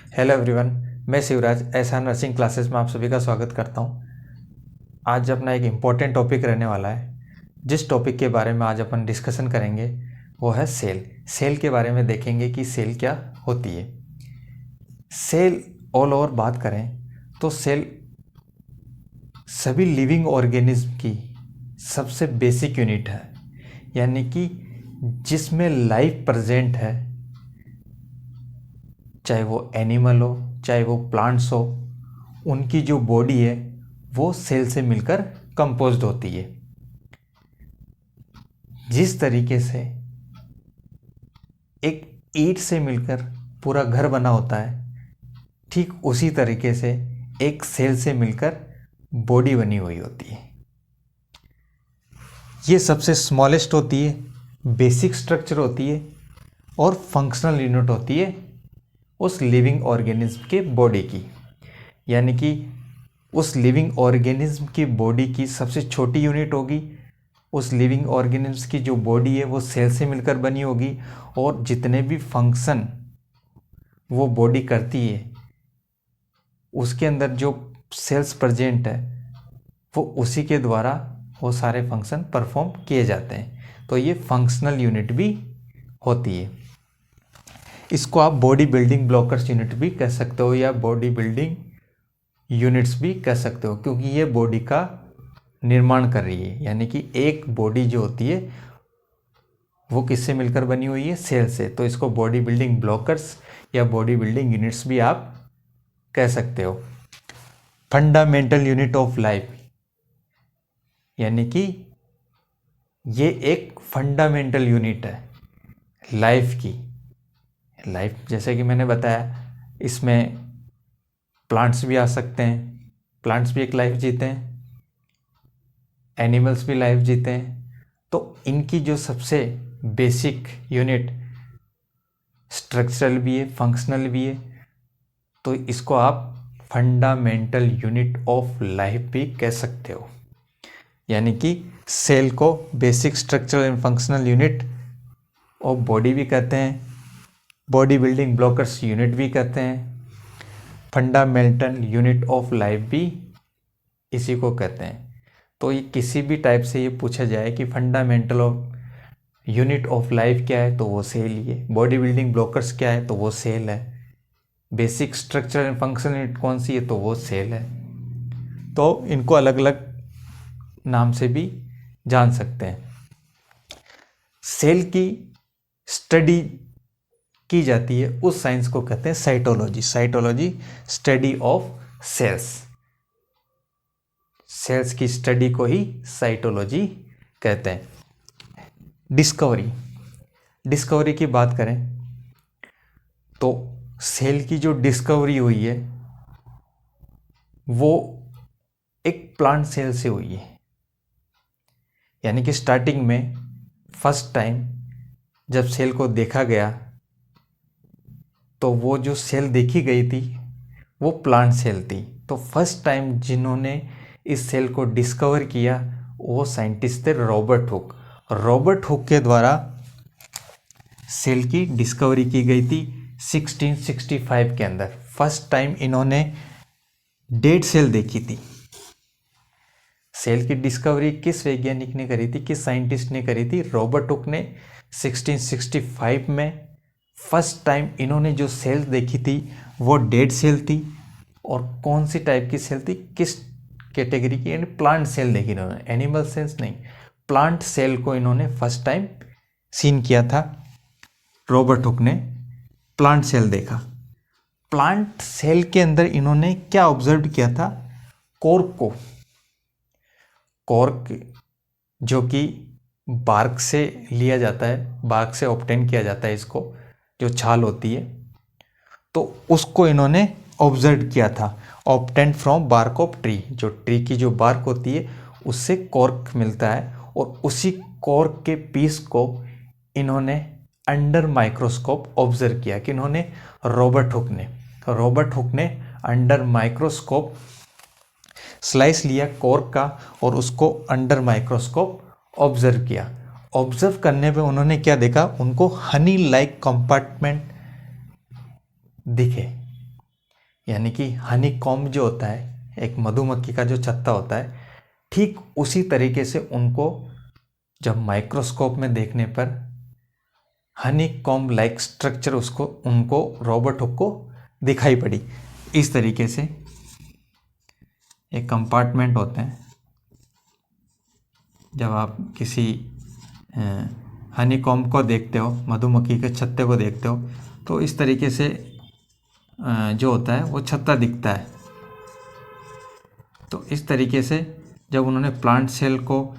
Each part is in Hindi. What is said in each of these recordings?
हेलो एवरीवन, मैं शिवराज एसआर नर्सिंग क्लासेस में आप सभी का स्वागत करता हूं। आज अपना एक इम्पॉर्टेंट टॉपिक रहने वाला है। जिस टॉपिक के बारे में आज अपन डिस्कशन करेंगे वो है सेल। सेल के बारे में देखेंगे कि सेल क्या होती है। सेल ऑल ओवर बात करें तो सेल सभी लिविंग ऑर्गेनिज्म की सबसे बेसिक यूनिट है, यानी कि जिसमें लाइफ प्रेजेंट है, चाहे वो एनिमल हो चाहे वो प्लांट्स हो, उनकी जो बॉडी है वो सेल से मिलकर कंपोज्ड होती है। जिस तरीके से एक ईंट से मिलकर पूरा घर बना होता है, ठीक उसी तरीके से एक सेल से मिलकर बॉडी बनी हुई होती है। ये सबसे स्मॉलेस्ट होती है, बेसिक स्ट्रक्चर होती है और फंक्शनल यूनिट होती है उस लिविंग ऑर्गेनिज्म के बॉडी की। यानी कि उस लिविंग ऑर्गेनिज्म की बॉडी की सबसे छोटी यूनिट होगी। उस लिविंग ऑर्गेनिज्म की जो बॉडी है वो सेल से मिलकर बनी होगी और जितने भी फंक्शन वो बॉडी करती है उसके अंदर जो सेल्स प्रेजेंट है वो उसी के द्वारा वो सारे फंक्शन परफॉर्म किए जाते हैं। तो ये फंक्शनल यूनिट भी होती है। इसको आप बॉडी बिल्डिंग ब्लॉकर्स यूनिट भी कह सकते हो या बॉडी बिल्डिंग यूनिट्स भी कह सकते हो, क्योंकि ये बॉडी का निर्माण कर रही है। यानी कि एक बॉडी जो होती है वो किससे मिलकर बनी हुई है? सेल से। तो इसको बॉडी बिल्डिंग ब्लॉकर्स या बॉडी बिल्डिंग यूनिट्स भी आप कह सकते हो। फंडामेंटल यूनिट ऑफ लाइफ, यानी कि ये एक फंडामेंटल यूनिट है लाइफ की। लाइफ जैसे कि मैंने बताया, इसमें प्लांट्स भी आ सकते हैं, प्लांट्स भी एक लाइफ जीते हैं, एनिमल्स भी लाइफ जीते हैं। तो इनकी जो सबसे बेसिक यूनिट स्ट्रक्चरल भी है, फंक्शनल भी है, तो इसको आप फंडामेंटल यूनिट ऑफ लाइफ भी कह सकते हो। यानी कि सेल को basic structural and functional unit of body भी कहते हैं, बॉडी बिल्डिंग ब्लॉकर्स यूनिट भी कहते हैं, फंडामेंटल यूनिट ऑफ लाइफ भी इसी को कहते हैं। तो ये किसी भी टाइप से ये पूछा जाए कि fundamental of unit of life क्या है तो वो सेल ही है, बॉडी बिल्डिंग ब्लॉकर्स क्या है तो वो सेल है, basic structure and function unit कौन सी है तो वो सेल है। तो इनको अलग अलग नाम से भी जान सकते हैं। सेल की स्टडी की जाती है उस साइंस को कहते हैं cytology. Cytology study of cells. Cells की स्टडी को ही साइटोलॉजी कहते हैं। डिस्कवरी, डिस्कवरी की बात करें तो सेल की जो डिस्कवरी हुई है वो एक प्लांट सेल से हुई है। यानी कि स्टार्टिंग में फर्स्ट टाइम जब सेल को देखा गया तो वो जो सेल देखी गई थी वो प्लांट सेल थी। तो फर्स्ट टाइम जिन्होंने इस सेल को डिस्कवर किया वो साइंटिस्ट थे रॉबर्ट हुक। रॉबर्ट हुक के द्वारा सेल की डिस्कवरी की गई थी 1665 के अंदर। फर्स्ट टाइम इन्होंने डेड सेल देखी थी। सेल की डिस्कवरी किस वैज्ञानिक ने करी थी, किस साइंटिस्ट ने करी थी? रॉबर्ट हुक ने 1665 में फर्स्ट टाइम इन्होंने जो सेल देखी थी वो डेड सेल थी। और कौन सी टाइप की सेल थी, किस कैटेगरी की? यानी प्लांट सेल देखी इन्होंने, एनिमल सेल्स नहीं, प्लांट सेल को इन्होंने फर्स्ट टाइम सीन किया था। रॉबर्ट हुक ने प्लांट सेल देखा। प्लांट सेल के अंदर इन्होंने क्या ऑब्जर्व किया था? कॉर्क को। कॉर्क जो कि बार्क से लिया जाता है, बार्क से ऑब्टेन किया जाता है, इसको जो छाल होती है, तो उसको इन्होंने ऑब्जर्व किया था। Obtain from bark of tree, जो ट्री की जो बार्क होती है उससे कॉर्क मिलता है। और उसी कॉर्क के पीस को इन्होंने अंडर माइक्रोस्कोप ऑब्जर्व किया। कि इन्होंने रॉबर्ट हुक ने अंडर माइक्रोस्कोप स्लाइस लिया कॉर्क का और उसको अंडर माइक्रोस्कोप ऑब्जर्व किया। ऑब्जर्व करने पे उन्होंने क्या देखा? उनको हनी लाइक कंपार्टमेंट दिखे। यानी कि हनी कॉम्ब जो होता है, एक मधुमक्खी का जो छत्ता होता है, ठीक उसी तरीके से उनको जब माइक्रोस्कोप में देखने पर हनी कॉम्ब लाइक स्ट्रक्चर उनको रॉबर्ट हुक को दिखाई पड़ी। इस तरीके से एक कंपार्टमेंट होते हैं, जब आप किसी हनी कॉम्ब को देखते हो, मधुमक्खी के छत्ते को देखते हो, तो इस तरीके से जो होता है वो छत्ता दिखता है। तो इस तरीके से जब उन्होंने प्लांट सेल को,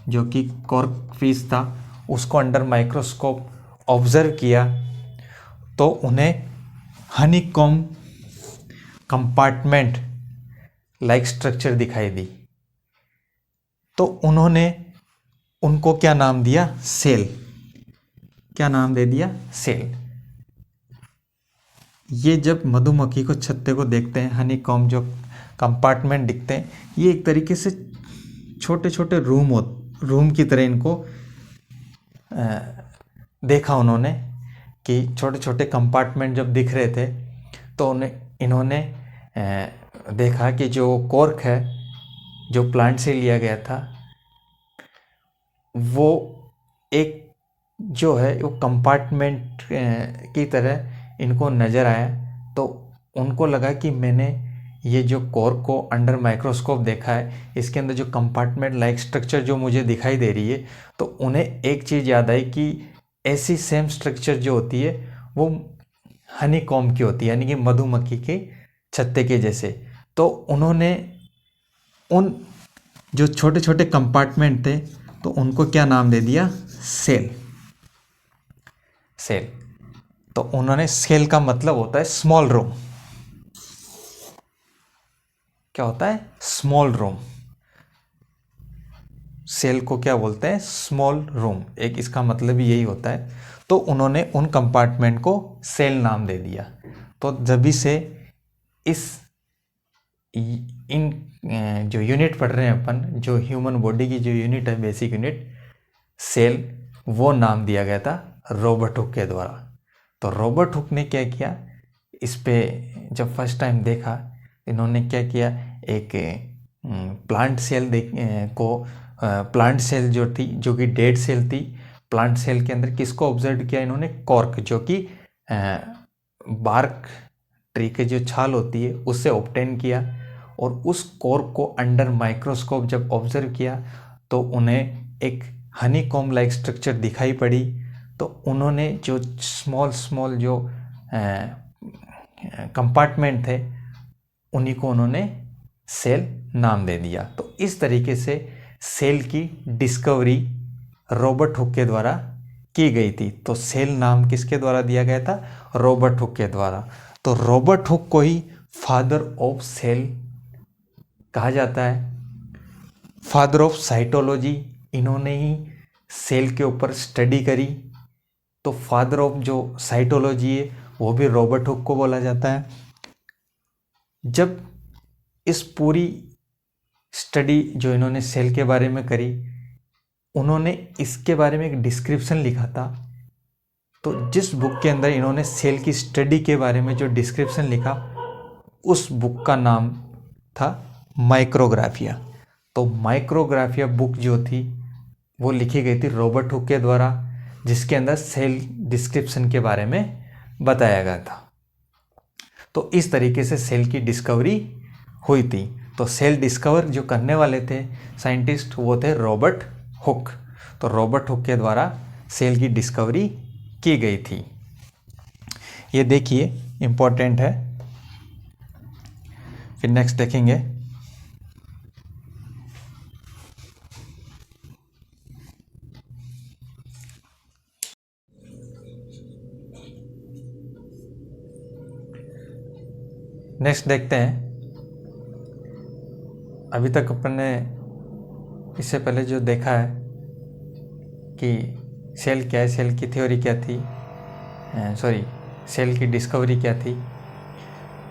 जो कि कॉर्क पीस था, उसको अंडर माइक्रोस्कोप ऑब्जर्व किया, तो उन्हें Honey comb compartment like structure दिखाई दी। तो उन्होंने उनको क्या नाम दिया? सेल। क्या नाम दे दिया? सेल। ये जब मधुमक्खी को छत्ते को देखते हैं, हनी कॉम्ब जो कंपार्टमेंट दिखते हैं, ये एक तरीके से छोटे छोटे रूम की तरह इनको देखा उन्होंने, कि छोटे छोटे कंपार्टमेंट जब दिख रहे थे, तो इन्होंने देखा कि जो कॉर्क है, जो प्लांट से लिया गया था, वो एक जो है वो कंपार्टमेंट की तरह इनको नज़र आया। तो उनको लगा कि मैंने ये जो कॉर्क को अंडर माइक्रोस्कोप देखा है, इसके अंदर जो कंपार्टमेंट लाइक स्ट्रक्चर जो मुझे दिखाई दे रही है, तो उन्हें एक चीज़ याद आई कि ऐसी सेम स्ट्रक्चर जो होती है वो हनी कॉम्ब की होती है, यानी कि मधुमक्खी के छत्ते के जैसे। तो उन्होंने उन जो छोटे छोटे कंपार्टमेंट थे, तो उनको क्या नाम दे दिया? सेल। सेल। तो उन्होंने, सेल का मतलब होता है स्मॉल रूम। क्या होता है? Small room. सेल को क्या बोलते हैं? Small room. एक इसका मतलब यही होता है। तो उन्होंने उन कंपार्टमेंट को सेल नाम दे दिया। तो जब से इन जो यूनिट पढ़ रहे हैं अपन, जो ह्यूमन बॉडी की जो यूनिट है, बेसिक यूनिट सेल, वो नाम दिया गया था रॉबर्ट हुक के द्वारा। तो रॉबर्ट हुक ने क्या किया, इस पे जब फर्स्ट टाइम देखा, इन्होंने क्या किया, एक प्लांट सेल प्लांट सेल जो थी, जो कि डेड सेल थी, प्लांट सेल के अंदर किसको ऑब्जर्व किया इन्होंने? कॉर्क, जो कि बार्क ट्री के जो छाल होती है उससे ऑब्टेन किया। और उस कॉर्क को अंडर माइक्रोस्कोप जब ऑब्जर्व किया, तो उन्हें एक हनी कॉम्ब लाइक स्ट्रक्चर दिखाई पड़ी। तो उन्होंने जो स्मॉल जो कंपार्टमेंट थे, उन्हीं को उन्होंने सेल नाम दे दिया। तो इस तरीके से सेल की डिस्कवरी रॉबर्ट हुक के द्वारा की गई थी। तो सेल नाम किसके द्वारा दिया गया था? रॉबर्ट हुक के द्वारा। तो रॉबर्ट हुक को ही फादर ऑफ सेल कहा जाता है, फादर ऑफ साइटोलॉजी। इन्होंने ही सेल के ऊपर स्टडी करी। तो फादर ऑफ जो साइटोलॉजी है, वो भी रॉबर्ट हुक को बोला जाता है। जब इस पूरी स्टडी जो इन्होंने सेल के बारे में करी, उन्होंने इसके बारे में एक डिस्क्रिप्शन लिखा था। तो जिस बुक के अंदर इन्होंने सेल की स्टडी के बारे में जो डिस्क्रिप्शन लिखा, उस बुक का नाम था माइक्रोग्राफिया। तो माइक्रोग्राफिया बुक जो थी, वो लिखी गई थी रॉबर्ट हुक के द्वारा, जिसके अंदर सेल डिस्क्रिप्शन के बारे में बताया गया था। तो इस तरीके से सेल की डिस्कवरी हुई थी। तो सेल डिस्कवर जो करने वाले थे साइंटिस्ट, वो थे रॉबर्ट हुक। तो रॉबर्ट हुक के द्वारा सेल की डिस्कवरी की गई थी। ये देखिए, इम्पोर्टेंट है। फिर नेक्स्ट देखेंगे, नेक्स्ट देखते हैं। अभी तक अपन ने इससे पहले जो देखा है कि सेल क्या है, सेल की थ्योरी क्या थी, सेल की डिस्कवरी क्या थी।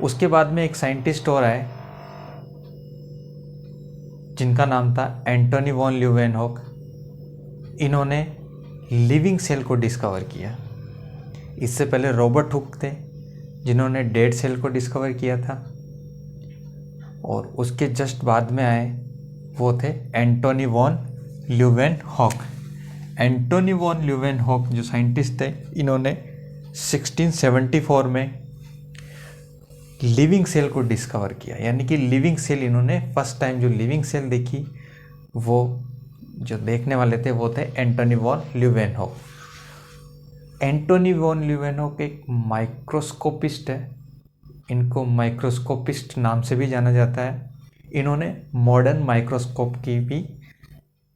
उसके बाद में एक साइंटिस्ट और आए, जिनका नाम था एंटोनी वॉन ल्यूवेनहॉक। इन्होंने लिविंग सेल को डिस्कवर किया। इससे पहले रॉबर्ट हुक थे, जिन्होंने डेड सेल को डिस्कवर किया था, और उसके जस्ट बाद में आए वो थे Antony van Leeuwenhoek. Antony van Leeuwenhoek जो साइंटिस्ट थे, इन्होंने 1674 में लिविंग सेल को डिस्कवर किया। यानी कि लिविंग सेल, इन्होंने फर्स्ट टाइम जो लिविंग सेल देखी, वो जो देखने वाले थे वो थे Antony van Leeuwenhoek. Antony van Leeuwenhoek एक माइक्रोस्कोपिस्ट है, इनको माइक्रोस्कोपिस्ट नाम से भी जाना जाता है। इन्होंने मॉडर्न माइक्रोस्कोप की भी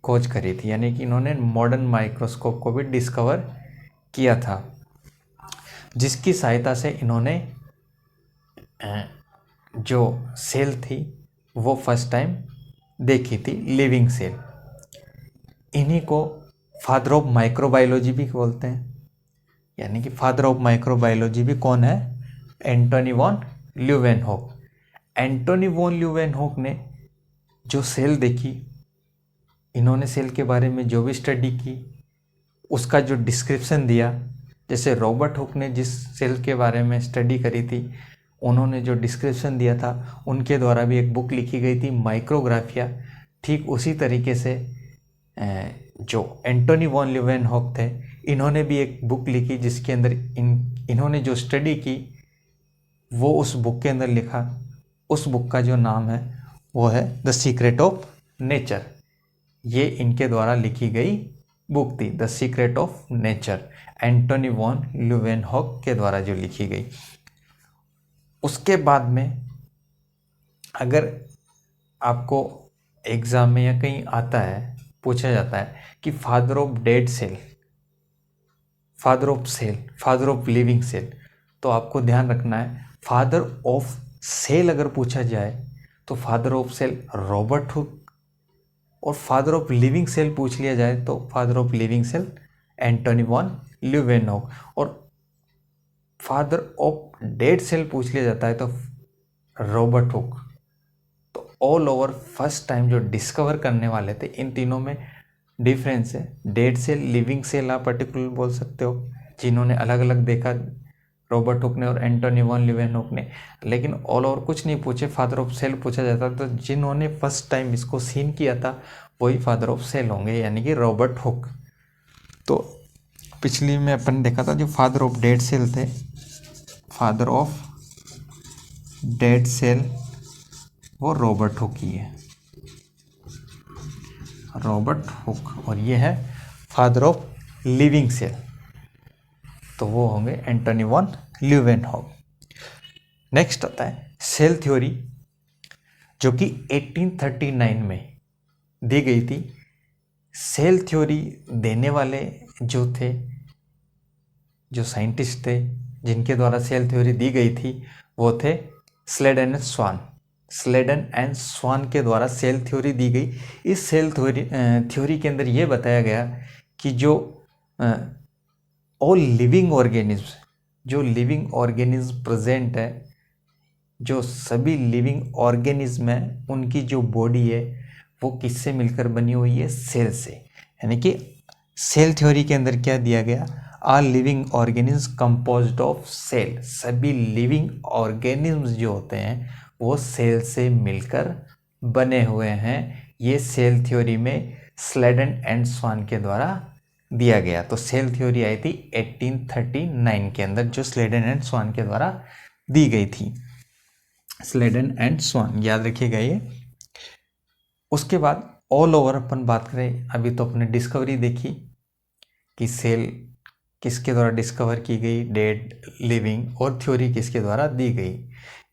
खोज करी थी, यानी कि इन्होंने मॉडर्न माइक्रोस्कोप को भी डिस्कवर किया था, जिसकी सहायता से इन्होंने जो सेल थी वो फर्स्ट टाइम देखी थी, लिविंग सेल। इन्हीं को फादर ऑफ माइक्रोबायोलॉजी भी बोलते हैं। यानी कि फादर ऑफ माइक्रोबायोलॉजी भी कौन है? Antony van Leeuwenhoek. Antony van Leeuwenhoek ने जो सेल देखी, इन्होंने सेल के बारे में जो भी स्टडी की, उसका जो डिस्क्रिप्शन दिया, जैसे रॉबर्ट हुक ने जिस सेल के बारे में स्टडी करी थी, उन्होंने जो डिस्क्रिप्शन दिया था, उनके द्वारा भी एक बुक लिखी गई थी, माइक्रोग्राफिया। ठीक उसी तरीके से जो एंटोनी वॉन ल्यूवेनहॉक थे, इन्होंने भी एक बुक लिखी, जिसके अंदर इन्होंने जो स्टडी की वो उस बुक के अंदर लिखा। उस बुक का जो नाम है वो है द सीक्रेट ऑफ नेचर। ये इनके द्वारा लिखी गई बुक थी, the secret of nature, Antony van Leeuwenhoek के द्वारा जो लिखी गई। उसके बाद में अगर आपको एग्ज़ाम में या कहीं आता है, पूछा जाता है कि father of dead cell, father of cell, father of living cell, तो आपको ध्यान रखना है, फादर ऑफ सेल अगर पूछा जाए तो father of cell Robert Hooke, और फादर ऑफ लिविंग सेल पूछ लिया जाए तो father of living cell Antonie van Leeuwenhoek, और फादर ऑफ डेड सेल पूछ लिया जाता है तो रॉबर्ट हुक। तो ऑल ओवर फर्स्ट टाइम जो डिस्कवर करने वाले थे, इन तीनों में डिफरेंस है। डेड सेल, लिविंग सेल आप पर्टिकुलर बोल सकते हो, जिन्होंने अलग अलग देखा, रॉबर्ट हुक ने और एंटोनी वॉन ल्यूवेनहॉक ने। लेकिन ऑल ओवर कुछ नहीं पूछे, फादर ऑफ सेल पूछा जाता, तो जिन्होंने फर्स्ट टाइम इसको सीन किया था वही फादर ऑफ सेल होंगे, यानी कि रॉबर्ट हुक। तो पिछली में अपन देखा था जो फादर ऑफ डेड सेल थे, फादर ऑफ डेड सेल वो रॉबर्ट हुक ही है, रॉबर्ट हुक। और ये है फादर ऑफ लिविंग सेल, तो वो होंगे एंटोनी वॉन ल्यूवेनहॉक। नेक्स्ट आता है सेल थ्योरी, जो कि 1839 में दी गई थी। सेल थ्योरी देने वाले जो थे, जो साइंटिस्ट थे जिनके द्वारा सेल थ्योरी दी गई थी, वो थे Sladen and Swan. Sladen and Swan के द्वारा सेल थ्योरी दी गई। इस सेल थ्योरी के अंदर ये बताया गया कि जो ऑल लिविंग ऑर्गेनिज्म, जो लिविंग ऑर्गेनिज्म प्रेजेंट है, जो सभी लिविंग ऑर्गेनिज्म है, उनकी जो बॉडी है वो किससे मिलकर बनी हुई है? सेल से। यानी कि सेल थ्योरी के अंदर क्या दिया गया? Are living organism composed of cell. सभी लिविंग ऑर्गेनिज्म जो होते हैं वो सेल से मिलकर बने हुए हैं। ये सेल थ्योरी में स्लेडन एंड स्वान के द्वारा दिया गया। तो सेल थ्योरी आई थी 1839 के अंदर, जो स्लेडन एंड स्वान के द्वारा दी गई थी। स्लेडन एंड स्वान, याद रखिएगा ये। उसके बाद ऑल ओवर अपन बात करें, अभी तो अपने डिस्कवरी देखी कि सेल किसके द्वारा डिस्कवर की गई, डेड, लिविंग, और थ्योरी किसके द्वारा दी गई।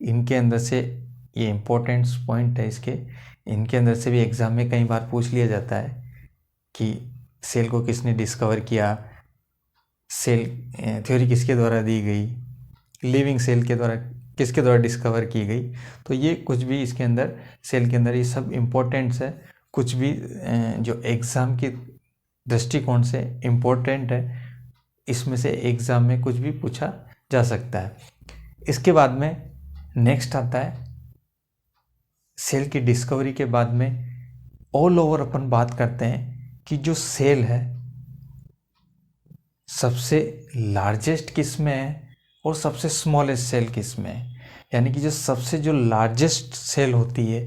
इनके अंदर से ये इम्पोर्टेंट पॉइंट है इसके, इनके अंदर से भी एग्ज़ाम में कई बार पूछ लिया जाता है कि सेल को किसने डिस्कवर किया, सेल थ्योरी किसके द्वारा दी गई, लिविंग सेल के द्वारा किसके द्वारा डिस्कवर की गई। तो ये कुछ भी इसके अंदर, सेल के अंदर, ये सब इम्पोर्टेंट्स है। कुछ भी जो एग्ज़ाम की दृष्टिकोण से इम्पोर्टेंट है, इसमें से एग्ज़ाम में कुछ भी पूछा जा सकता है। इसके बाद में नेक्स्ट आता है सेल की डिस्कवरी के बाद में ऑल ओवर अपन बात करते हैं कि जो सेल है सबसे लार्जेस्ट किस में है और सबसे स्मॉलेस्ट सेल किस में है, यानी कि जो सबसे जो लार्जेस्ट सेल होती है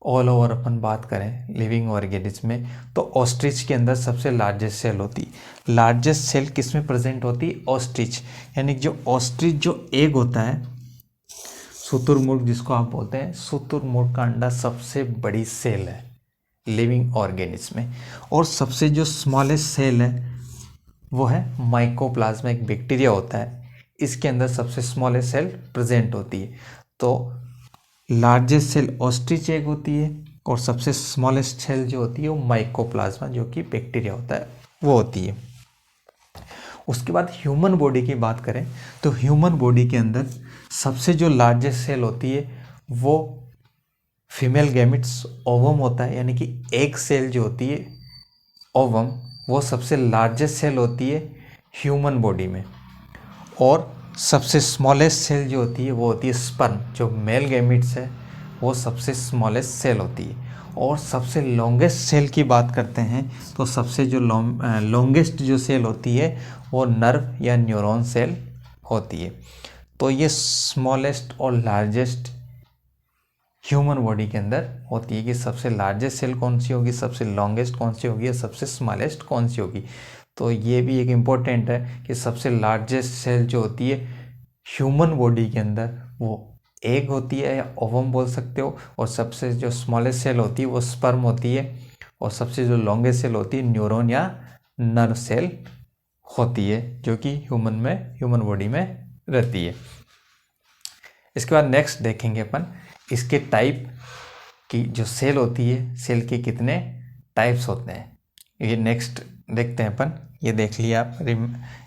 ऑल ओवर अपन बात करें लिविंग ऑर्गेनिज्म में, तो ऑस्ट्रिच के अंदर सबसे लार्जेस्ट सेल होती है। लार्जेस्ट सेल किस में प्रेजेंट होती है, ऑस्ट्रिच, यानी कि जो ऑस्ट्रिच जो एग होता है, शुतुरमुर्ग जिसको आप बोलते हैं, शुतुरमुर्ग का अंडा सबसे बड़ी सेल है लिविंग ऑर्गेनिज्म में। और सबसे जो स्मॉलेस्ट सेल है वो है माइकोप्लाज्मा, एक बैक्टीरिया होता है, इसके अंदर सबसे स्मॉलेस्ट सेल प्रेजेंट होती है। तो लार्जेस्ट सेल ऑस्ट्रिच एग होती है और सबसे स्मॉलेस्ट सेल जो होती है वो माइकोप्लाज्मा जो कि बैक्टीरिया होता है वो होती है। उसके बाद ह्यूमन बॉडी की बात करें तो ह्यूमन बॉडी के अंदर सबसे जो लार्जेस्ट सेल होती है वो फीमेल गैमेट्स ओवम होता है, यानी कि एग सेल जो होती है ओवम, वो सबसे लार्जेस्ट सेल होती है ह्यूमन बॉडी में। और सबसे स्मॉलेस्ट सेल जो होती है वो होती है स्पर्म, जो मेल गैमेट्स है वो सबसे स्मॉलेस्ट सेल होती है। और सबसे लॉन्गेस्ट सेल की बात करते हैं तो सबसे जो लॉन्गेस्ट जो सेल होती है वो नर्व या न्यूरॉन सेल होती है। तो ये स्मॉलेस्ट और लार्जेस्ट ह्यूमन बॉडी के अंदर होती है कि सबसे लार्जेस्ट सेल कौन सी होगी, सबसे लॉन्गेस्ट कौन सी होगी, सबसे स्मॉलेस्ट कौन सी होगी। तो ये भी एक इम्पोर्टेंट है कि सबसे लार्जेस्ट सेल जो होती है ह्यूमन बॉडी के अंदर वो एग होती है या ओवम बोल सकते हो, और सबसे जो स्मॉलेस्ट सेल होती है वो स्पर्म होती है, और सबसे जो लॉन्गेस्ट सेल होती है न्यूरॉन या नर्व सेल होती है जो कि ह्यूमन बॉडी में रहती है। इसके बाद नेक्स्ट देखेंगे अपन इसके टाइप की, जो सेल होती है सेल के कितने टाइप्स होते हैं, ये नेक्स्ट देखते हैं अपन। ये देख लिया आप,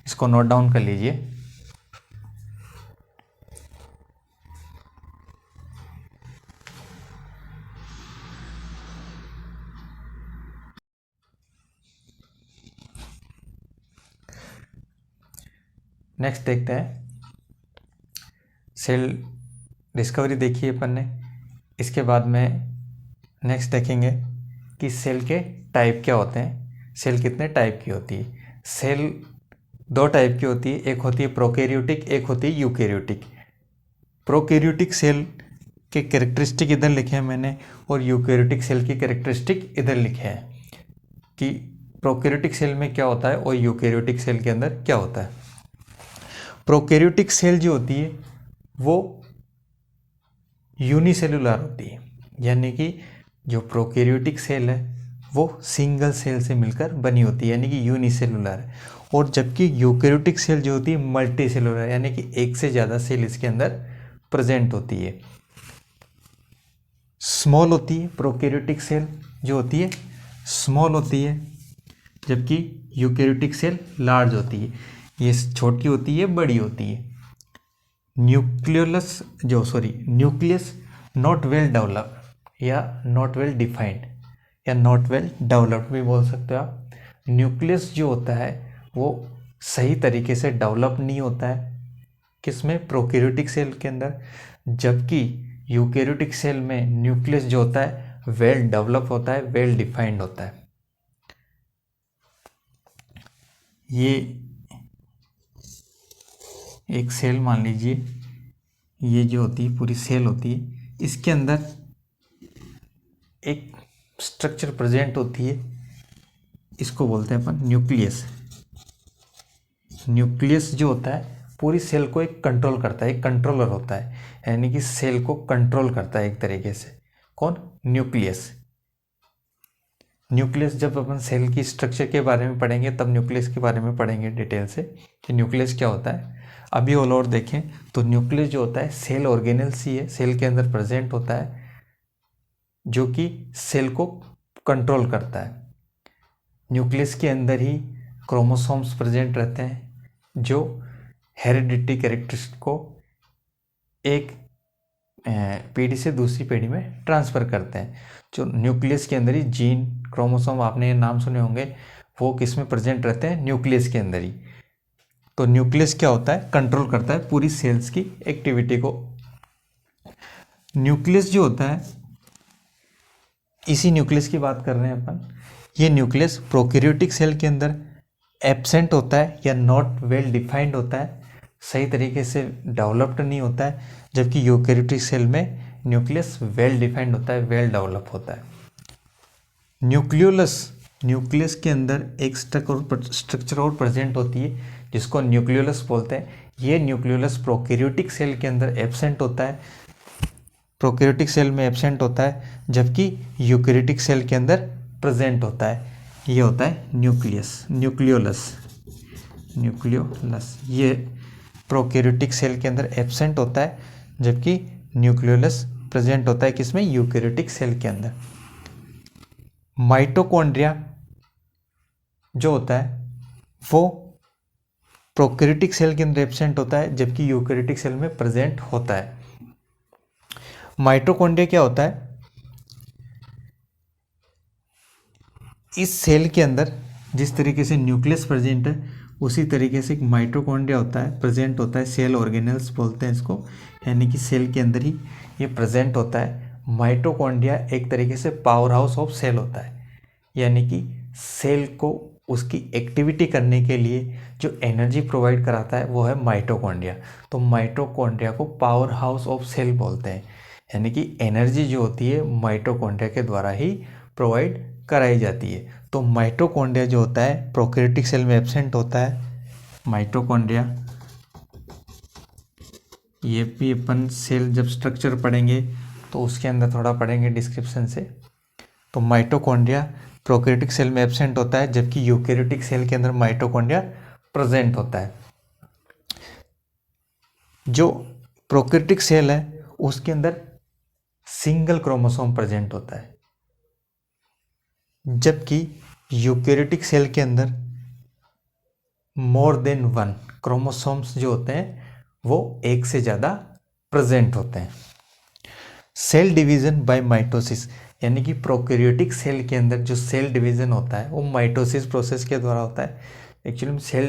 इसको नोट डाउन कर लीजिए। नेक्स्ट देखते हैं सेल डिस्कवरी देखिए अपन ने। इसके बाद में नेक्स्ट देखेंगे कि सेल के टाइप क्या होते हैं, सेल कितने टाइप की होती है। सेल दो टाइप की होती है, एक होती है प्रोकैरियोटिक, एक होती है यूकैरियोटिक। प्रोकैरियोटिक सेल के कैरेक्टरिस्टिक इधर लिखे हैं मैंने, और यूकैरियोटिक सेल की कैरेक्टरिस्टिक इधर लिखे हैं कि प्रोकैरियोटिक सेल में क्या होता है और यूकैरियोटिक सेल के अंदर क्या होता है। प्रोकैरियोटिक सेल जो होती है वो यूनिसेलुलर होती है, यानी कि जो प्रोकैरियोटिक सेल है वो सिंगल सेल से मिलकर बनी होती है, यानी कि यूनिसेलुलर है। और जबकि यूकैरियोटिक सेल जो होती है मल्टी सेलुलर, यानी कि एक से ज़्यादा सेल इसके अंदर प्रेजेंट होती है। स्मॉल होती है प्रोकैरियोटिक सेल जो होती है, स्मॉल होती है, जबकि यूकैरियोटिक सेल लार्ज होती है, ये छोटी होती है बड़ी होती है। न्यूक्लियस नॉट वेल डेवलप्ड या नॉट वेल डिफाइंड या नॉट वेल डेवलप्ड भी बोल सकते हो आप। न्यूक्लियस जो होता है वो सही तरीके से डेवलप नहीं होता है किसमें, प्रोकैरियोटिक सेल के अंदर, जबकि यूकैरियोटिक सेल में न्यूक्लियस जो होता है वेल डेवलप होता है, वेल डिफाइंड होता है। ये एक सेल मान लीजिए, ये जो होती है पूरी सेल होती है, इसके अंदर एक स्ट्रक्चर प्रेजेंट होती है, इसको बोलते हैं अपन न्यूक्लियस। न्यूक्लियस जो होता है पूरी सेल को एक कंट्रोल करता है, एक कंट्रोलर होता है, यानी कि सेल को कंट्रोल करता है एक तरीके से। कौन, न्यूक्लियस। न्यूक्लियस जब अपन सेल की स्ट्रक्चर के बारे में पढ़ेंगे तब न्यूक्लियस के बारे में पढ़ेंगे डिटेल से कि न्यूक्लियस क्या होता है। अभी ऑल ओवर देखें तो न्यूक्लियस जो होता है सेल ऑर्गेनेल्स ही है, सेल के अंदर प्रेजेंट होता है, जो कि सेल को कंट्रोल करता है। न्यूक्लियस के अंदर ही क्रोमोसोम्स प्रेजेंट रहते हैं जो हेरिडिटी कैरेक्टरिस्टिक को एक पीढ़ी से दूसरी पीढ़ी में ट्रांसफ़र करते हैं। जो न्यूक्लियस के अंदर ही जीन, क्रोमोसोम, आपने ये नाम सुने होंगे, वो किस में प्रेजेंट रहते हैं, न्यूक्लियस के अंदर ही। तो न्यूक्लियस क्या होता है, कंट्रोल करता है पूरी सेल्स की एक्टिविटी को। न्यूक्लियस जो होता है, इसी न्यूक्लियस की बात कर रहे हैं अपन। ये न्यूक्लियस प्रोकैरियोटिक सेल के अंदर एब्सेंट होता है या नॉट वेल डिफाइंड होता है, सही तरीके से डेवलप्ड नहीं होता है, जबकि यूकेरियोटिक सेल में न्यूक्लियस वेल डिफाइंड होता है, वेल डेवलप होता है। न्यूक्लियस के अंदर एक स्ट्रक्चर और प्रेजेंट होती है जिसको न्यूक्लियोलस बोलते हैं। ये न्यूक्लियोलस प्रोकैरियोटिक सेल के अंदर एब्सेंट होता है, प्रोकैरियोटिक सेल में एब्सेंट होता है, जबकि यूकेरियोटिक सेल के अंदर प्रेजेंट होता है। ये होता है न्यूक्लियोलस। ये प्रोकैरियोटिक सेल के अंदर एब्सेंट होता है, जबकि न्यूक्लियोलस प्रेजेंट होता है किसमें, यूकेरियोटिक सेल के अंदर। माइटोकॉन्ड्रिया जो होता है वो प्रोकैरियोटिक सेल के अंदर एब्सेंट होता है, जबकि यूकेरियोटिक सेल में प्रेजेंट होता है। माइटोकॉन्ड्रिया क्या होता है, इस सेल के अंदर जिस तरीके से न्यूक्लियस प्रेजेंट है उसी तरीके से एक माइटोकॉन्ड्रिया होता है, प्रेजेंट होता है। सेल ऑर्गेनेल्स बोलते हैं इसको, यानी कि सेल के अंदर ही ये प्रेजेंट होता है। माइटोकॉन्ड्रिया एक तरीके से पावर हाउस ऑफ सेल होता है, यानी कि सेल को उसकी एक्टिविटी करने के लिए जो एनर्जी प्रोवाइड कराता है वो है माइटोकॉन्ड्रिया। तो माइटोकॉन्ड्रिया को पावर हाउस ऑफ सेल बोलते हैं, यानी कि एनर्जी जो होती है माइटोकॉन्ड्रिया के द्वारा ही प्रोवाइड कराई जाती है। तो माइटोकॉन्ड्रिया जो होता है प्रोकैरियोटिक सेल में एब्सेंट होता है। माइटोकॉन्ड्रिया, ये भी अपन सेल जब स्ट्रक्चर पढ़ेंगे तो उसके अंदर थोड़ा पढ़ेंगे डिस्क्रिप्शन से। तो माइटोकॉन्ड्रिया प्रोकैरियोटिक सेल में एब्सेंट होता है, जबकि यूकेरियोटिक सेल के अंदर माइटोकॉन्ड्रिया प्रेजेंट होता है। जो प्रोकैरियोटिक सेल है उसके अंदर सिंगल क्रोमोसोम प्रेजेंट होता है, जबकि यूकेरियोटिक सेल के अंदर मोर देन वन क्रोमोसोम्स जो होते हैं वो एक से ज़्यादा प्रेजेंट होते हैं। सेल डिवीजन बाय माइटोसिस, यानी कि प्रोकैरियोटिक सेल के अंदर जो सेल डिवीजन होता है वो माइटोसिस प्रोसेस के द्वारा होता है। एक्चुअली में सेल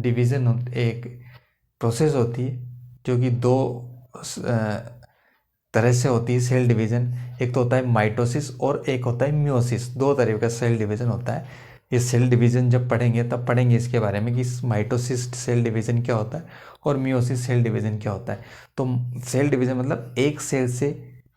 डिवीजन एक प्रोसेस होती है जो कि दो तरह से होती है सेल डिवीजन। एक तो होता है माइटोसिस और एक होता है मियोसिस। दो तरह का सेल डिवीजन होता है। ये सेल डिवीजन जब पढ़ेंगे तब पढ़ेंगे इसके बारे में कि माइटोसिस सेल डिवीजन क्या होता है और मियोसिस सेल डिवीजन क्या होता है। तो सेल डिवीजन मतलब एक सेल से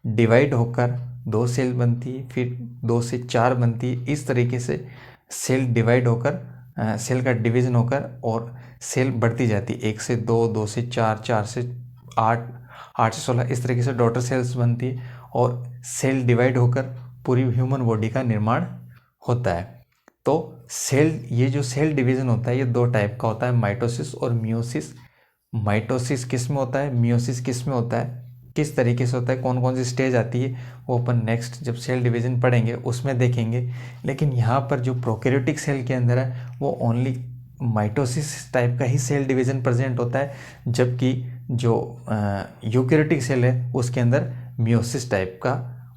डिवाइड होकर दो सेल बनती है, फिर दो से चार बनती है। इस तरीके से सेल डिवाइड होकर सेल का डिवीजन होकर और सेल बढ़ती जाती है, एक से दो, दो से चार, चार से आठ, आठ से 16, इस तरीके से डॉटर सेल्स बनती है और सेल डिवाइड होकर पूरी ह्यूमन बॉडी का निर्माण होता है। तो ये जो सेल डिवीजन होता है ये दो टाइप का होता है, माइटोसिस और मियोसिस। माइटोसिस किस में होता है, मियोसिस किस में होता है, किस तरीके से होता है, कौन कौन सी स्टेज आती है, वो अपन नेक्स्ट जब सेल डिवीजन पढ़ेंगे उसमें देखेंगे। लेकिन यहाँ पर जो प्रोकैरियोटिक सेल के अंदर है वो ओनली माइटोसिस टाइप का ही सेल डिवीजन प्रेजेंट होता है, जबकि जो यूकेरियोटिक सेल है उसके अंदर मियोसिस टाइप का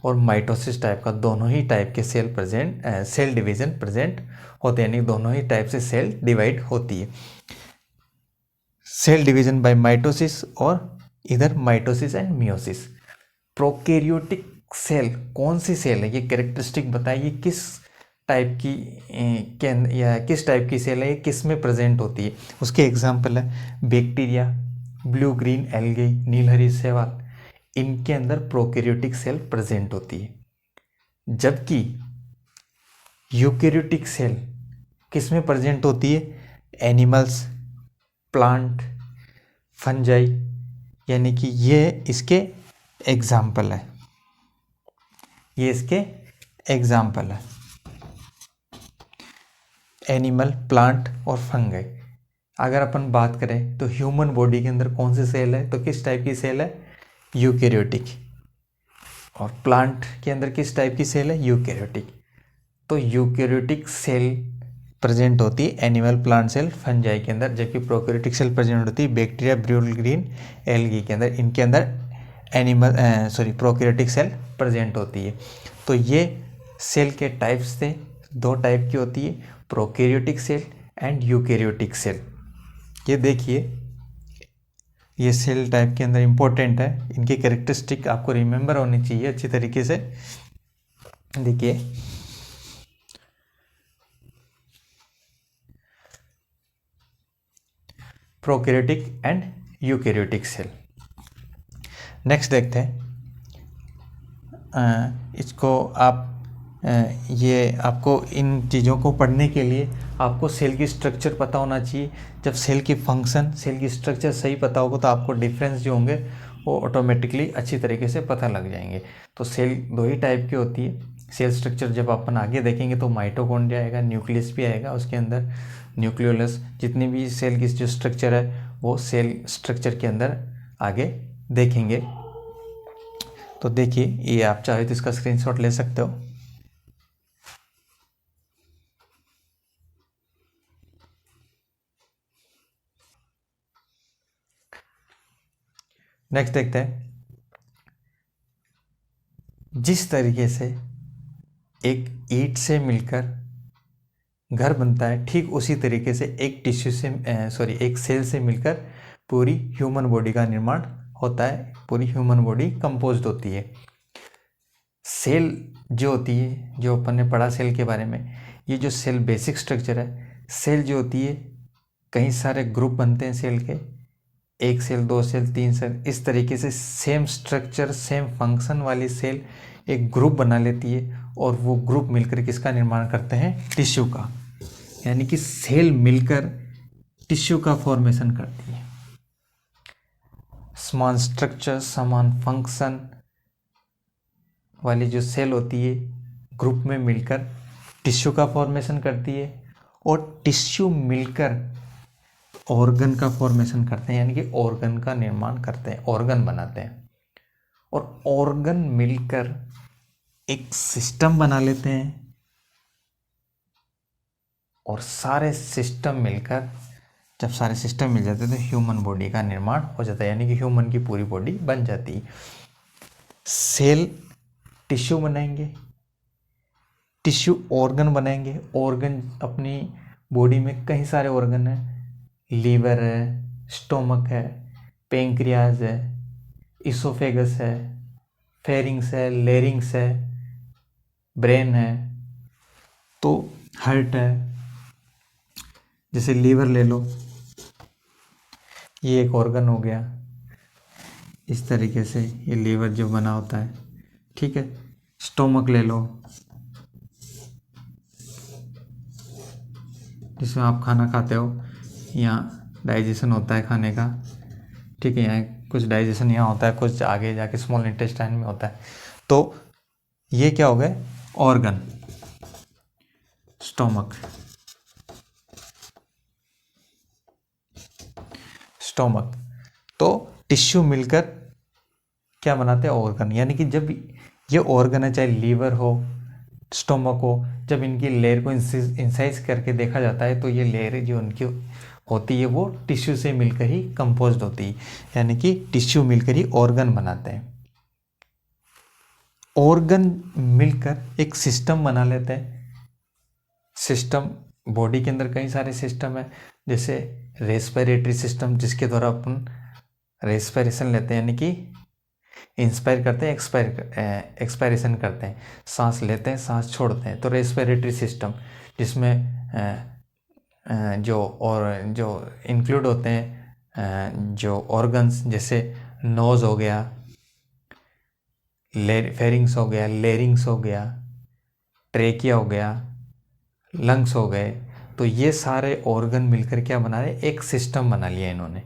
और माइटोसिस टाइप का दोनों ही टाइप के सेल डिवीजन प्रेजेंट होते हैं, यानी दोनों ही टाइप से सेल डिवाइड होती है। सेल डिवीजन बाय माइटोसिस और इधर mitosis and meiosis. Prokaryotic cell कौन सी सेल है, ये कैरेक्टरिस्टिक बताइए किस टाइप की या किस टाइप की सेल है, ये किस में प्रेजेंट होती है। उसके एग्जाम्पल है बैक्टीरिया, ब्लू ग्रीन एल्गे, नीलहरी शैवाल, इनके अंदर प्रोकैरियोटिक सेल प्रेजेंट होती है। जबकि यूकेरियोटिक सेल किस में प्रेजेंट होती है, एनिमल्स, प्लांट, फंजाई, यानी कि ये इसके एग्जाम्पल है, ये इसके एग्जाम्पल है, एनिमल, प्लांट और फंगाई। अगर अपन बात करें तो ह्यूमन बॉडी के अंदर कौन सी सेल है, तो किस टाइप की सेल है, यूकेरियोटिक। और प्लांट के अंदर किस टाइप की सेल है, यूकेरियोटिक। तो यूकेरियोटिक सेल प्रेजेंट होती है एनिमल, प्लांट सेल, फंजाई के अंदर, जबकि प्रोकैरियोटिक सेल प्रेजेंट होती है बैक्टीरिया, ब्लू ग्रीन एल्गी के अंदर। इनके अंदर प्रोकैरियोटिक सेल प्रेजेंट होती है। तो ये सेल के टाइप्स थे, दो टाइप की होती है, prokaryotic cell and eukaryotic cell. ये देखिए, ये सेल टाइप के अंदर इंपॉर्टेंट है, इनकी कैरेक्टरिस्टिक आपको रिमेंबर होनी चाहिए अच्छी तरीके से। देखिए, prokaryotic and eukaryotic cell. Next देखते हैं, इसको आप ये आपको इन चीज़ों को पढ़ने के लिए आपको सेल की स्ट्रक्चर पता होना चाहिए। जब सेल की फंक्शन, सेल की स्ट्रक्चर सही पता होगा तो आपको डिफरेंस जो होंगे वो ऑटोमेटिकली अच्छी तरीके से पता लग जाएंगे। तो सेल दो ही टाइप की होती है। सेल स्ट्रक्चर जब अपन आगे देखेंगे तो माइटोकॉन्ड्रिया आएगा, न्यूक्लियस भी आएगा, उसके अंदर न्यूक्लियोलस, जितनी भी सेल की जो स्ट्रक्चर है वो सेल स्ट्रक्चर के अंदर आगे देखेंगे। तो देखिए, ये आप चाहे तो इसका स्क्रीनशॉट ले सकते हो। नेक्स्ट देखते हैं, जिस तरीके से एक ईंट से मिलकर घर बनता है, ठीक उसी तरीके से एक टिश्यू से एक सेल से मिलकर पूरी ह्यूमन बॉडी का निर्माण होता है, पूरी ह्यूमन बॉडी कंपोज्ड होती है। सेल जो होती है, जो अपन ने पढ़ा सेल के बारे में, ये जो सेल बेसिक स्ट्रक्चर है, सेल जो होती है कई सारे ग्रुप बनते हैं सेल के, एक सेल, दो सेल, तीन सेल, इस तरीके से सेम स्ट्रक्चर सेम फंक्शन वाली सेल एक ग्रुप बना लेती है और वो ग्रुप मिलकर किसका निर्माण करते हैं, टिश्यू का। यानी कि सेल मिलकर टिश्यू का फॉर्मेशन करती है। समान स्ट्रक्चर समान फंक्शन वाली जो सेल होती है ग्रुप में मिलकर टिश्यू का फॉर्मेशन करती है, और टिश्यू मिलकर ऑर्गन का फॉर्मेशन करते हैं, यानी कि ऑर्गन का निर्माण करते हैं, ऑर्गन बनाते हैं। और ऑर्गन मिलकर एक सिस्टम बना लेते हैं, और सारे सिस्टम मिलकर, जब सारे सिस्टम मिल जाते हैं तो ह्यूमन बॉडी का निर्माण हो जाता है, यानी कि ह्यूमन की पूरी बॉडी बन जाती है। सेल टिश्यू बनाएंगे, टिश्यू ऑर्गन बनाएंगे, ऑर्गन अपनी बॉडी में कई सारे ऑर्गन हैं, लीवर है, स्टोमक है, पेंक्रियाज है, इसोफेगस है, फेरिंग्स है, लेरिंग्स है, ब्रेन है, तो हार्ट है। जैसे लीवर ले लो, ये एक ऑर्गन हो गया, इस तरीके से ये लीवर जो बना होता है, ठीक है। स्टोमक ले लो, जिसमें आप खाना खाते हो, यहाँ डाइजेशन होता है खाने का, ठीक है। यहाँ कुछ डाइजेशन यहाँ होता है, कुछ आगे जाके स्मॉल इंटेस्टाइन में होता है। तो ये क्या हो गए, ऑर्गन। स्टोमक, स्टोमक, तो टिश्यू मिलकर क्या बनाते हैं, ऑर्गन। यानी कि जब ये ऑर्गन है, चाहे लीवर हो, स्टोमक हो, जब इनकी लेयर को इंसाइज करके देखा जाता है तो ये लेयर जो उनकी होती है वो टिश्यू से मिलकर ही कंपोज्ड होती है, यानी कि टिश्यू मिलकर ही ऑर्गन बनाते हैं। ऑर्गन मिलकर एक सिस्टम बना लेते हैं। सिस्टम, बॉडी के अंदर कई सारे सिस्टम है, जैसे रेस्पिरेटरी सिस्टम, जिसके द्वारा अपन रेस्पिरेशन लेते हैं, यानी कि इंस्पायर करते हैं, एक्सपायरेशन करते हैं, सांस लेते हैं, सांस छोड़ते हैं। तो रेस्पिरेटरी सिस्टम, जिसमें जो इंक्लूड होते हैं जो ऑर्गन्स, जैसे नोज हो गया, फेरिंग्स हो गया, लेरिंग्स हो गया, ट्रेकिया हो गया, लंग्स हो गए। तो ये सारे ऑर्गन मिलकर क्या बना रहे, एक सिस्टम बना लिया इन्होंने,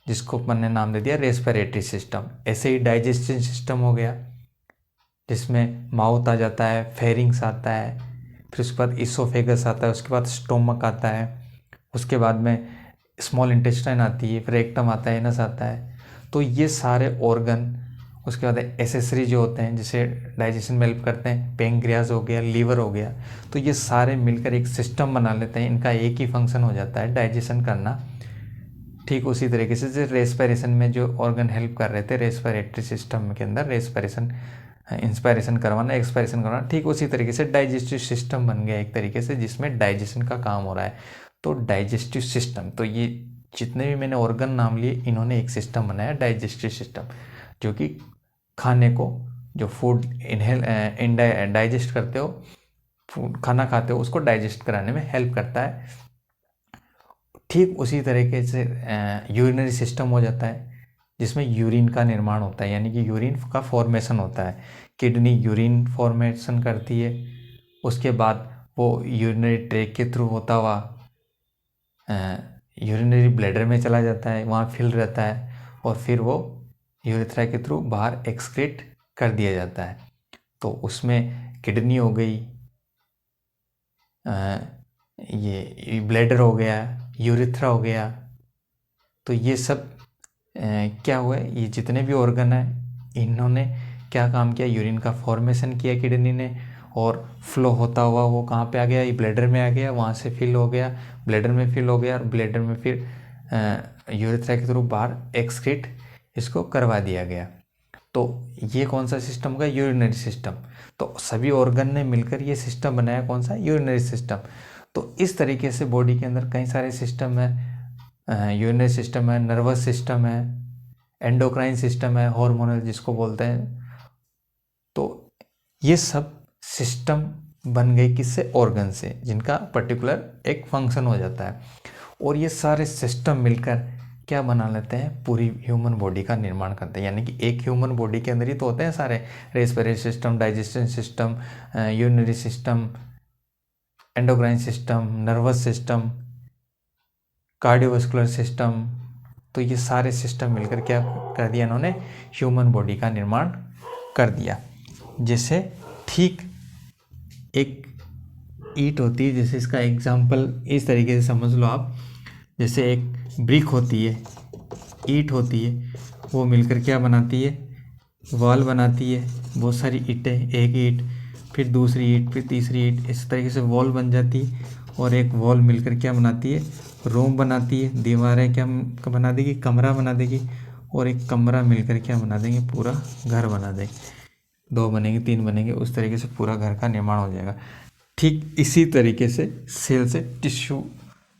जिसको अपन ने नाम दे दिया रेस्पिरेटरी सिस्टम। ऐसे ही डाइजेस्टिव सिस्टम हो गया, जिसमें माउथ आ जाता है, फेरिंग्स आता है, फिर उसके बाद इसोफेगस आता है, उसके बाद स्टोमक आता है, उसके बाद में स्मॉल इंटेस्टाइन आती है, फिर रेक्टम आता है, एनस आता है। तो ये सारे ऑर्गन, उसके बाद एसेसरी जो होते हैं जिसे डाइजेशन में हेल्प करते हैं, पेंक्रियाज हो गया, लीवर हो गया, तो ये सारे मिलकर एक सिस्टम बना लेते हैं। इनका एक ही फंक्शन हो जाता है, डाइजेशन करना। ठीक उसी तरीके से जो रेस्पिरेशन में जो ऑर्गन हेल्प कर रहे थे रेस्पिरेटरी सिस्टम के अंदर, रेस्पिरेशन, इंस्पायरेशन करवाना, एक्सपायरेशन करवाना, ठीक उसी तरीके से डाइजेस्टिव सिस्टम बन गया एक तरीके से, जिसमें डाइजेशन का काम हो रहा है। तो डाइजेस्टिव सिस्टम, तो ये जितने भी मैंने ऑर्गन नाम लिए, इन्होंने एक सिस्टम बनाया, डाइजेस्टिव सिस्टम, जो कि खाने को, जो फूड डाइजेस्ट करते हो, फूड खाना खाते हो, उसको डाइजेस्ट कराने में हेल्प करता है। ठीक उसी तरीके से यूरिनरी सिस्टम हो जाता है जिसमें यूरिन का निर्माण होता है, यानी कि यूरिन का फॉर्मेशन होता है। किडनी यूरिन फॉर्मेशन करती है, उसके बाद वो यूरिनरी ट्रैक के थ्रू होता हुआ यूरिनरी ब्लैडर में चला जाता है, वहाँ फिल रहता है और फिर वो यूरेथ्रा के थ्रू बाहर एक्सक्रीट कर दिया जाता है। तो उसमें किडनी हो गई, ये ब्लैडर हो गया, यूरेथ्रा हो गया। तो ये सब क्या हुआ है, ये जितने भी ऑर्गन हैं इन्होंने क्या काम किया, यूरिन का फॉर्मेशन किया किडनी ने, और फ्लो होता हुआ वो कहाँ पे आ गया, ये ब्लैडर में आ गया, वहाँ से फिल हो गया, ब्लैडर में फिल हो गया और ब्लैडर में फिर यूरेथ्रा के थ्रू बाहर एक्सक्रीट इसको करवा दिया गया। तो ये कौन सा सिस्टम का, यूरिनरी सिस्टम। तो सभी ऑर्गन ने मिलकर ये सिस्टम बनाया, कौन सा, यूरिनरी सिस्टम। तो इस तरीके से बॉडी के अंदर कई सारे सिस्टम है, यूरिनरी सिस्टम है, नर्वस सिस्टम है, एंडोक्राइन सिस्टम है, हार्मोनल जिसको बोलते हैं। तो ये सब सिस्टम बन गए किससे, ऑर्गन से, जिनका पर्टिकुलर एक फंक्शन हो जाता है। और ये सारे सिस्टम मिलकर क्या बना लेते हैं, पूरी ह्यूमन बॉडी का निर्माण करते हैं। यानी कि एक ह्यूमन बॉडी के अंदर ही तो होते हैं सारे, respiratory system, digestion system, urinary system, endocrine system, nervous system, cardiovascular system. तो ये सारे सिस्टम मिलकर क्या कर दिया इन्होंने, ह्यूमन बॉडी का निर्माण कर दिया। जैसे ठीक एक ईंट होती है, जैसे इसका एग्जांपल इस तरीके से समझ लो आप, जैसे एक ब्रिक होती है, ईंट होती है, वो मिलकर क्या बनाती है, वॉल बनाती है। बहुत सारी ईंटें, एक ईंट, फिर दूसरी ईंट, फिर तीसरी ईंट, इस तरीके से वॉल बन जाती है। और एक वॉल मिलकर क्या बनाती है, रूम बनाती है। दीवारें क्या बना देगी, कमरा बना देगी। और एक कमरा मिलकर क्या बना देंगे, पूरा घर बना देंगे। 2 बनेंगे, 3 बनेंगे, उस तरीके से पूरा घर का निर्माण हो जाएगा। ठीक इसी तरीके से सेल से टिश्यू,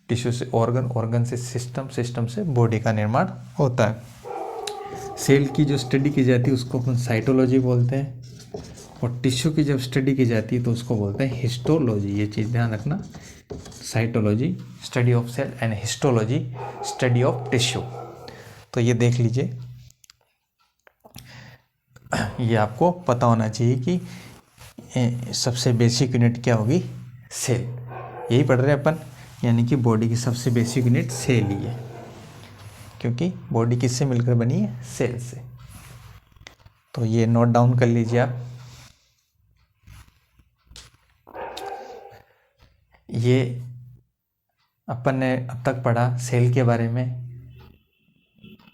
टिश्यू से ऑर्गन, ऑर्गन से सिस्टम, सिस्टम से बॉडी का निर्माण होता है। सेल की जो स्टडी की जाती है उसको अपन साइटोलॉजी बोलते हैं, और टिश्यू की जब स्टडी की जाती है तो उसको बोलते हैं हिस्टोलॉजी। ये चीज़ ध्यान रखना, cytology study of cell and histology study of tissue. तो ये देख लीजिए, ये आपको पता होना चाहिए कि सबसे बेसिक यूनिट क्या होगी, सेल। यही पढ़ रहे हैं अपन, यानी कि बॉडी की सबसे बेसिक यूनिट सेल ही है, क्योंकि बॉडी किससे मिलकर बनी है, सेल से। तो ये नोट डाउन कर लीजिए आप। ये अपन ने अब तक पढ़ा सेल के बारे में,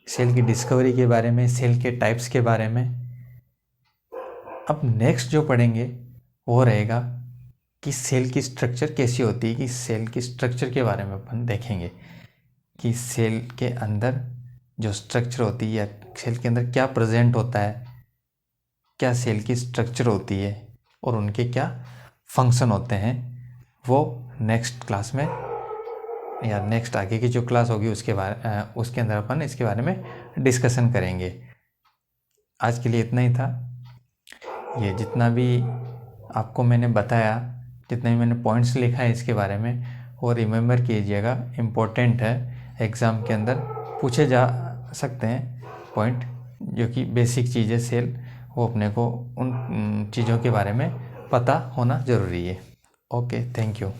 सेल की डिस्कवरी के बारे में, सेल के टाइप्स के बारे में। अब नेक्स्ट जो पढ़ेंगे वो रहेगा कि सेल की स्ट्रक्चर कैसी होती है, कि सेल की स्ट्रक्चर के बारे में अपन देखेंगे कि सेल के अंदर जो स्ट्रक्चर होती है, या सेल के अंदर क्या प्रेजेंट होता है, क्या सेल की स्ट्रक्चर होती है और उनके क्या फंक्शन होते हैं, वो नेक्स्ट क्लास में या नेक्स्ट आगे की जो क्लास होगी उसके अंदर अपन इसके बारे में डिस्कशन करेंगे। आज के लिए इतना ही था। ये जितना भी आपको मैंने बताया, जितने भी मैंने पॉइंट्स लिखा है इसके बारे में, वो रिमेंबर कीजिएगा, इम्पोर्टेंट है, एग्ज़ाम के अंदर पूछे जा सकते हैं पॉइंट, जो कि बेसिक चीज़ें सेल, वो अपने को उन चीज़ों के बारे में पता होना ज़रूरी है। Okay, thank you.